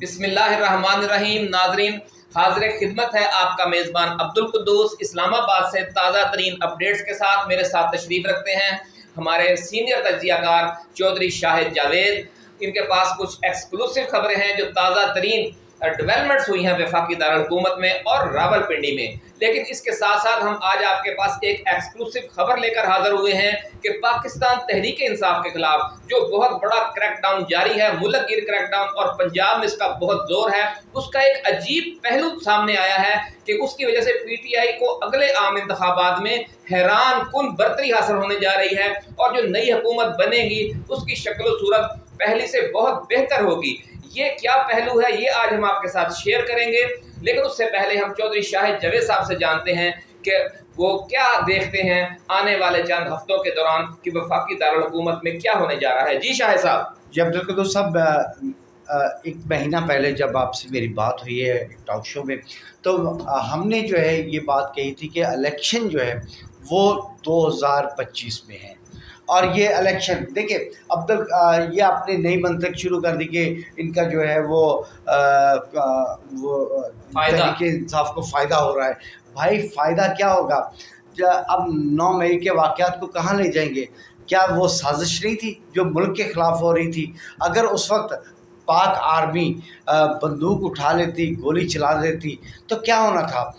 बिस्मिल्लाहिर्रहमानिर्रहीम। नाजरीन, हाजिर खिदमत है आपका मेज़बान अब्दुल कुद्दूस इस्लामाबाद से ताज़ा तरीन अपडेट्स के साथ। मेरे साथ तशरीफ़ रखते हैं हमारे सीनियर तज्ज़ियाकार चौधरी शाहिद जावेद। इनके पास कुछ एक्सक्लूसिव खबरें हैं जो ताज़ा तरीन डेवलपमेंट्स हुई हैं वफाकी दारुल-हुकूमत में और रावलपिंडी में। लेकिन इसके साथ साथ हम आज आपके पास एक एक्सक्लूसिव खबर लेकर हाजिर हुए हैं कि पाकिस्तान तहरीक इंसाफ के खिलाफ जो बहुत बड़ा क्रैकडाउन जारी है, मुल्क गिर क्रैकडाउन, और पंजाब में इसका बहुत जोर है, उसका एक अजीब पहलू सामने आया है कि उसकी वजह से पीटीआई को अगले आम इंतखाबात में हैरान कुन बरतरी हासिल होने जा रही है और जो नई हुकूमत बनेगी उसकी शक्ल सूरत पहले से बहुत बेहतर होगी। ये क्या पहलू है ये आज हम आपके साथ शेयर करेंगे, लेकिन उससे पहले हम चौधरी शाहिद जावेद साहब से जानते हैं कि वो क्या देखते हैं आने वाले चंद हफ्तों के दौरान कि वफाकी दारुल हुकूमत में क्या होने जा रहा है। जी शाहिद साहब। जी अब्दुल कुद्दूस साहब, एक महीना पहले जब आपसे मेरी बात हुई है एक टॉक शो में, तो हमने जो है ये बात कही थी कि इलेक्शन जो है वो 2025 में है। और ये इलेक्शन देखिए अब्दुल, ये आपने नई मंतक शुरू कर दी कि इनका जो है वो तहरीक इंसाफ को फ़ायदा हो रहा है। भाई फ़ायदा क्या होगा? अब 9 मई के वाक़यात को कहाँ ले जाएंगे? क्या वो साजिश नहीं थी जो मुल्क के ख़िलाफ़ हो रही थी? अगर उस वक्त पाक आर्मी बंदूक उठा लेती, गोली चला देती तो क्या होना था?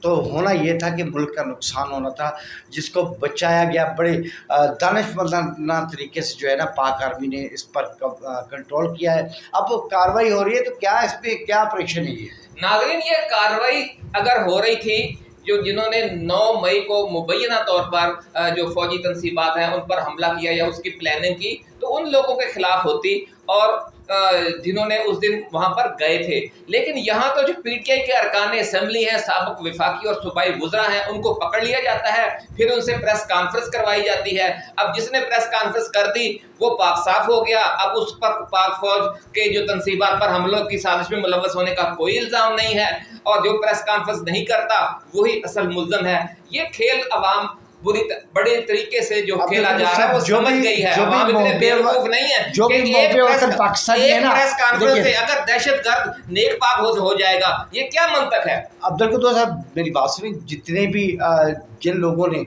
तो होना ये था कि मुल्क का नुकसान होना था, जिसको बचाया गया। बड़े दानिशमंदाना तरीके से जो है ना पाक आर्मी ने इस पर कंट्रोल किया है। अब कार्रवाई हो रही है तो क्या इस पर क्या ऑपरेशन है ये? नाज़रीन, ये कार्रवाई अगर हो रही थी, जो जिन्होंने 9 मई को मुबैना तौर पर जो फौजी तनसीबात हैं उन पर हमला किया या उसकी प्लानिंग की, तो उन लोगों के खिलाफ होती और जिन्होंने उस दिन वहाँ पर गए थे। लेकिन यहाँ तो जो पीटीआई के अरकान असम्बली हैं, साबिक वफाकी और सूबाई वुज़रा हैं, उनको पकड़ लिया जाता है, फिर उनसे प्रेस कॉन्फ्रेंस करवाई जाती है। अब जिसने प्रेस कॉन्फ्रेंस कर दी वो पाक साफ हो गया। अब उस पर पाक फौज के जो तनसीबात पर हमलों की साजिश में मुलव्वस होने का कोई इल्ज़ाम नहीं है, और जो प्रेस कॉन्फ्रेंस नहीं करता वही असल मुल्ज़म है। ये खेल अवाम बड़े तरीके से जो खेला जा रहा है वो समझ गई है। अवाम इतने बेवकूफ नहीं है जो भी एक प्रेस कॉन्फ्रेंस से अगर दहशतगर्द नेक पाक हो जाएगा, ये क्या मंतक है? अब्दुल कुद्दूस साहब मेरी बात सुनिए, जितने भी जिन लोगों ने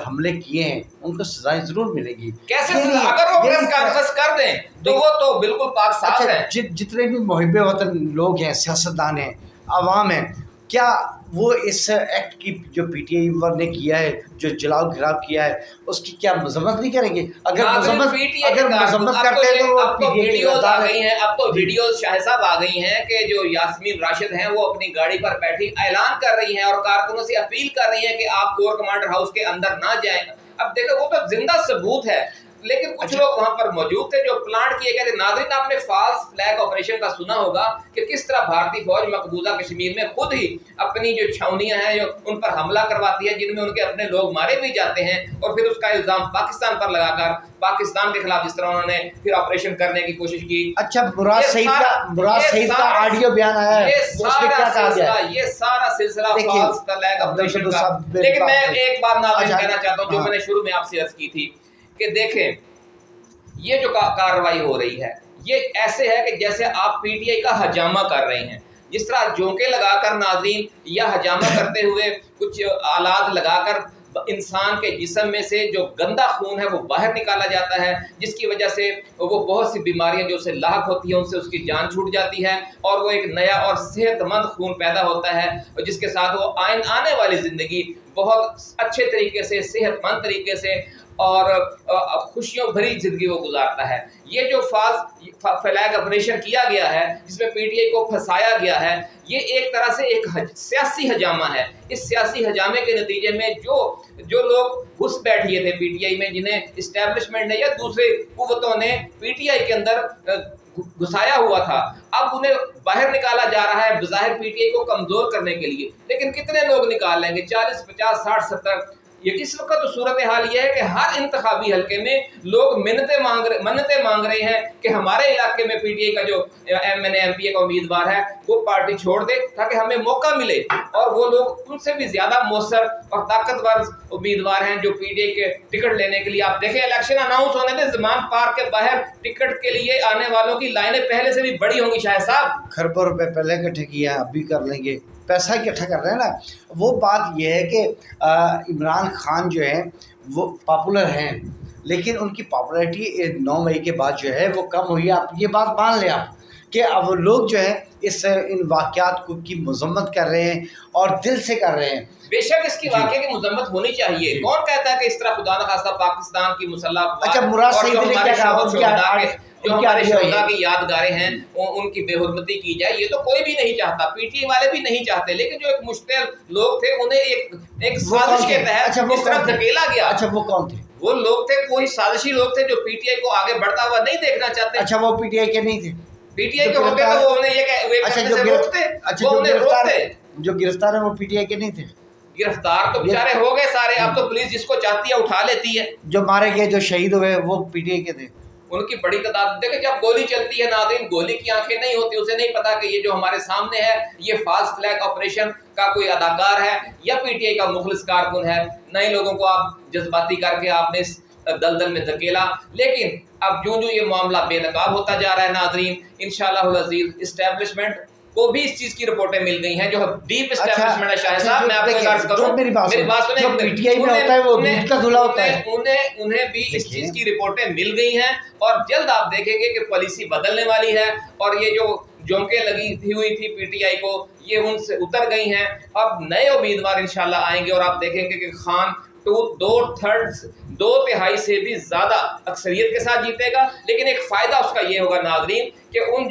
हमले किए हैं उनको सजाएं जरूर मिलेगी। कैसे अगर वो प्रेस कॉन्फ्रेंस कर दें तो वो तो बिल्कुल पाक साफ है। जितने भी मुहिब वतन लोग हैं, सियासतदान हैं, अवाम हैं, क्या वो इस एक्ट की जो पीटीआई ने किया है, जो जलाओ घिराव किया है, उसकी क्या मजम्मत नहीं करेंगे? अगर मजम्मत करते हैं तो अब तो वीडियोस आ गई हैं, अब तो वीडियोस शाह साहब आ गई हैं कि जो यास्मीन राशिद हैं वो अपनी गाड़ी पर बैठी ऐलान कर रही हैं और कारकुनों से अपील कर रही हैं कि आप कोर कमांडर हाउस के अंदर ना जाएं। अब देखो वो तो जिंदा सबूत है, लेकिन कुछ लोग वहां पर मौजूद थे जो प्लांट किए गए थे। नाज़रीन, आपने फॉल्स फ्लैग ऑपरेशन का सुना होगा कि किस तरह भारतीय फौज मकबूजा कश्मीर में खुद ही अपनी जो छावनियां हैं जो उन पर हमला करवाती है, जिनमें उनके अपने लोग मारे भी जाते हैं, और फिर उसका इल्जाम पाकिस्तान पर लगाकर पाकिस्तान के खिलाफ जिस तरह उन्होंने फिर ऑपरेशन करने की कोशिश की। अच्छा, मुराद सईद का ऑडियो बयान आया है, ये सारा सिलसिला फॉल्स फ्लैग ऑपरेशन का। लेकिन मैं एक बात नाज़रीन कहना चाहता हूँ जो मैंने शुरू में आपसे अर्ज की थी कि देखें, ये जो कार्रवाई हो रही है ये ऐसे है कि जैसे आप पीटीआई का हजामा कर रहे हैं। जिस तरह झोंके लगाकर नाज़रीन या हजामा करते हुए कुछ आलात लगाकर इंसान के जिस्म में से जो गंदा खून है वो बाहर निकाला जाता है, जिसकी वजह से वो बहुत सी बीमारियां जो उसे लाक होती हैं उनसे उसकी जान छूट जाती है और वो एक नया और सेहतमंद खून पैदा होता है, और जिसके साथ वो आने वाली ज़िंदगी बहुत अच्छे तरीके से, सेहतमंद तरीके से और खुशियों भरी जिंदगी वो गुजारता है। ये जो फॉल्स फ्लैग ऑपरेशन किया गया है, जिसमें पीटीआई को फंसाया गया है, ये एक तरह से एक सियासी हजामा है। इस सियासी हजामे के नतीजे में जो लोग घुस बैठे थे पीटीआई में, जिन्हें इस्टेब्लिशमेंट ने या दूसरे कुव्वतों ने पीटीआई के अंदर घुसाया हुआ था, अब उन्हें बाहर निकाला जा रहा है बज़ाहिर पीटीआई को कमजोर करने के लिए। लेकिन कितने लोग निकाल लेंगे? 40, 50, 60, 70 ये इस वक्त तो सूरत हाल ये है कि हर इंतखाबी हल्के में लोग मन्नतें मांग रहे हैं कि हमारे इलाके में पीटीआई का जो एमएनए एमपीए का उम्मीदवार है वो पार्टी छोड़ दे ताकि हमें मौका मिले। और वो लोग उनसे भी ज्यादा मौसर और ताकतवर उम्मीदवार हैं जो पीटीआई के टिकट लेने के लिए, आप देखें इलेक्शन अनाउंस होने में ज़मान पार्क के बाहर टिकट के लिए आने वालों की लाइनें पहले से भी बड़ी होंगी। शायद साहब खरबों रुपए पहले इकट्ठे किया है, अभी कर लेंगे, पैसा इकट्ठा कर रहे हैं ना। वो बात यह है कि इमरान खान जो है वो पॉपुलर हैं, लेकिन उनकी पॉपुलैरिटी 9 मई के बाद जो है वो कम हुई है। आप ये बात मान लें आप कि अब लोग जो है इन वाक़यात को की मजम्मत कर रहे हैं और दिल से कर रहे हैं। बेशक इसकी वाक़े की मजम्मत होनी चाहिए। कौन कहता है कि इस तरह खुदा न खास्ता पाकिस्तान की मुसल्लह अच्छा मुराद सईद ने क्या कहा, जो हमारे शोहदा की यादगारें हैं उनकी बेहुरमती की जाए, ये तो कोई भी नहीं चाहता, पीटीआई वाले भी नहीं चाहते। लेकिन जो एक मुश्तिल लोग थे उन्हें एक साजिश के तहत इस तरफ धकेला गया। अच्छा वो कौन थे? वो लोग थे, कोई साजिशी लोग थे जो पीटीआई को आगे बढ़ता हुआ नहीं देखना चाहते। अच्छा वो पीटीआई के नहीं थे? पीटीआई के होते तो वो उन्हें ये रोकते। जो गिरफ्तार है वो पीटीआई के नहीं थे? गिरफ्तार तो बेचारे हो गए सारे, अब तो पुलिस जिसको चाहती है उठा लेती है। जो मारे गए, जो शहीद हुए वो पीटीआई के थे? उनकी बड़ी तादाद। देखिए जब गोली चलती है नाज़रीन, गोली की आंखें नहीं होती, उसे नहीं पता कि ये जो हमारे सामने है ये फास्ट फ्लैग ऑपरेशन का कोई अदाकार है या पीटीआई का मुखलिस कारकुन है। नए लोगों को आप जज्बाती करके आपने इस दलदल में धकेला। लेकिन अब जो ये मामला बेनकाब होता जा रहा है नाज़रीन, इंशाअल्लाह अज़ीज़ इस्टेब्लिशमेंट को भी इस चीज की रिपोर्टें मिल गई हैं, जो डीप इस्टेब्लिशमेंट है। शायद साहब मैं आपको अर्ज करूं, मेरी बात सुने, जो पीटीआई में होता है वो दूध का धुला होता है। उन्हें भी इस चीज की रिपोर्टें मिल गई हैं और जल्द आप देखेंगे कि पॉलिसी बदलने वाली है और ये जो जोंके लगी हुई थी पीटीआई को ये उनसे उतर गई हैं। अब नए उम्मीदवार इंशाल्लाह आएंगे और आप देखेंगे कि खान 2/3 से भी ज्यादा अक्सरियत के साथ जीतेगा। लेकिन एक फायदा उसका ये होगा नाजरीन कि उन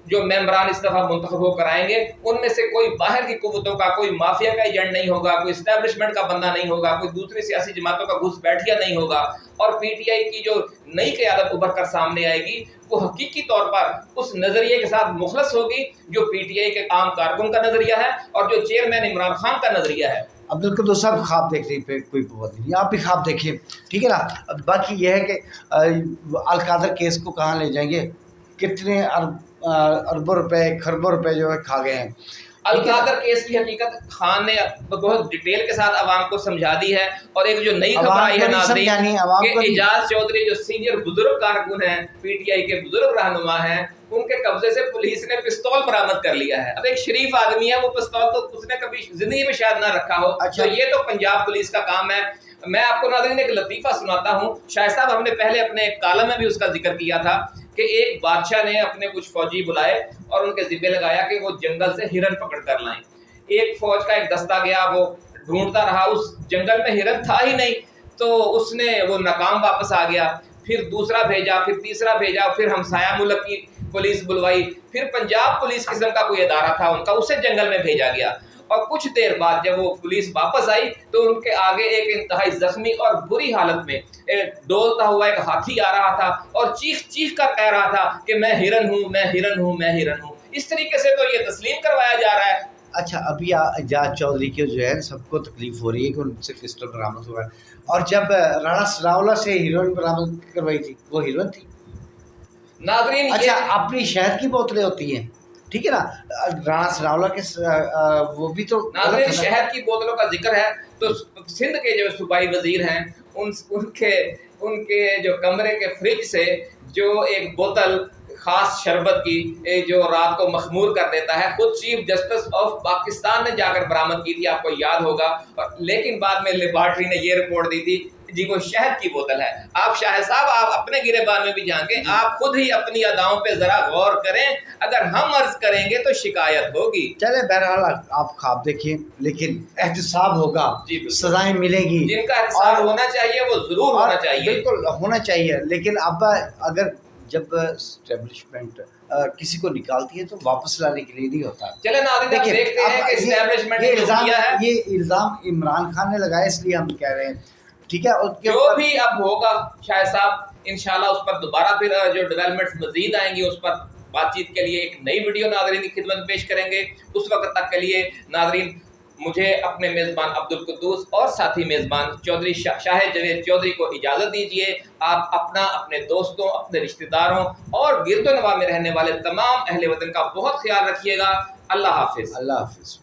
जो मेंबरान इस दफा मुंतखब होकर आएंगे उनमें से कोई बाहर की कुव्वतों का, कोई माफिया का एजेंट नहीं होगा, कोई एस्टेब्लिशमेंट का बंदा नहीं होगा, कोई दूसरी सियासी जमातों का घुस बैठिया नहीं होगा। और पीटीआई की जो नई क़यादत उभर कर सामने आएगी वो हकीकी तौर पर उस नज़रिए के साथ मुखलस होगी जो पीटीआई के आम कारकुन का नज़रिया है और जो चेयरमैन इमरान खान का नज़रिया है। अब्दुल कद्दूस साहब ख्वाब देख रही पे कोई पाबंदी नहीं, आप भी ख्वाब देखिए, ठीक है ना। अब बाकी यह है कि अलकादर केस को कहाँ ले जाएंगे, कितने अरबों रुपए खरबों रुपए जो है खा गए हैं। अलकादर केस की हकीकत खान ने बहुत डिटेल के साथ आवाम को समझा दी है। और एक जो नई खबर आई है नाज़रीन कि एजाज चौधरी जो सीनियर बुजुर्ग कारकुन हैं, पीटीआई के बुजुर्ग रहनुमा हैं, उनके कब्जे से पुलिस ने पिस्तौल बरामद कर लिया है। अब एक शरीफ आदमी है, वो पिस्तौल तो उसने कभी जिंदगी में शायद ना रखा हो। अच्छा। तो ये तो पंजाब पुलिस का काम है। मैं आपको नाज़रीन एक लतीफ़ा सुनाता हूँ। शायद साहब हमने पहले अपने एक कालम में भी उसका जिक्र किया था कि एक बादशाह ने अपने कुछ फौजी बुलाए और उनके ज़िम्मे लगाया कि वो जंगल से हिरन पकड़ कर लाएं। एक फौज का एक दस्ता गया, वो ढूंढता रहा, उस जंगल में हिरन था ही नहीं, तो उसने वो नाकाम वापस आ गया। फिर दूसरा भेजा, फिर तीसरा भेजा, फिर हमसाया मुल्क की पुलिस बुलवाई, फिर पंजाब पुलिस किस्म का कोई अदारा था उनका, उसे जंगल में भेजा गया। और कुछ देर बाद जब वो पुलिस वापस आई तो उनके आगे एक इंतहाई जख्मी और बुरी हालत में डोलता हुआ एक हाथी आ रहा था और चीख चीख कर कह रहा था कि मैं हिरन हूँ, मैं हिरन हूँ, मैं हिरन हूँ। इस तरीके से तो ये तस्लीम करवाया जा रहा है। अच्छा, अभी एजाज चौधरी के जो है सबको तकलीफ हो रही है कि उनसे पिस्टल बरामद हुआ है, और जब राणा सनाउल्लाह से हीरोइन बरामद करवाई थी वो हीरोइन थी नाज़रीन। अच्छा, अपनी शहद की बोतलें होती हैं, ठीक है ना, राणा सनाउल्लाह के वो भी तो नाज़रीन शहद की बोतलों का जिक्र है तो सिंध के जो सूबाई वजीर हैं उनके जो कमरे के फ्रिज से जो एक बोतल खास शरबत की जो रात को मखमूर कर देता है, खुद चीफ जस्टिस ऑफ पाकिस्तान ने जाकर बरामद की थी, आपको याद होगा। और लेकिन बाद में लेबॉर्ट्री ने ये रिपोर्ट दी थी जी वो शहद की बोतल है। आप शाह साहब आप अपने गिरेबान में भी झांकें, आप खुद ही अपनी अदाओं पे जरा गौर करें, अगर हम अर्ज करेंगे तो शिकायत होगी। चले बहरहाल आप ख्वाब देखिए, लेकिन एहतसाब होगा, सजाएं मिलेगी, जिनका एहतसाब होना चाहिए वो जरूर होना चाहिए, बिल्कुल होना चाहिए। लेकिन अब अगर जब एस्टेब्लिशमेंट किसी को निकालती है तो वापस लाने के लिए नहीं होता। चले ना देखते हैं कि एस्टेब्लिशमेंट ने ये इल्जाम इमरान खान ने लगाया, इसलिए हम कह रहे हैं, ठीक है। जो भी अब होगा शायद साहब इंशाल्लाह उस पर दोबारा फिर जो डेवलपमेंट्स मजीद आएंगी उस पर बातचीत के लिए एक नई वीडियो नाज़रीन की खिदमत पेश करेंगे। उस वक्त तक के लिए नाज़रीन مجھے اپنے میزبان عبدالقدوس اور ساتھی میزبان چودھری شاہ جاوید چودھری کو اجازت دیجیے. آپ اپنا، اپنے دوستوں، اپنے رشتہ داروں اور گرد و نواح میں رہنے والے تمام اہل وطن کا بہت خیال رکھیے گا. اللہ حافظ. اللہ حافظ.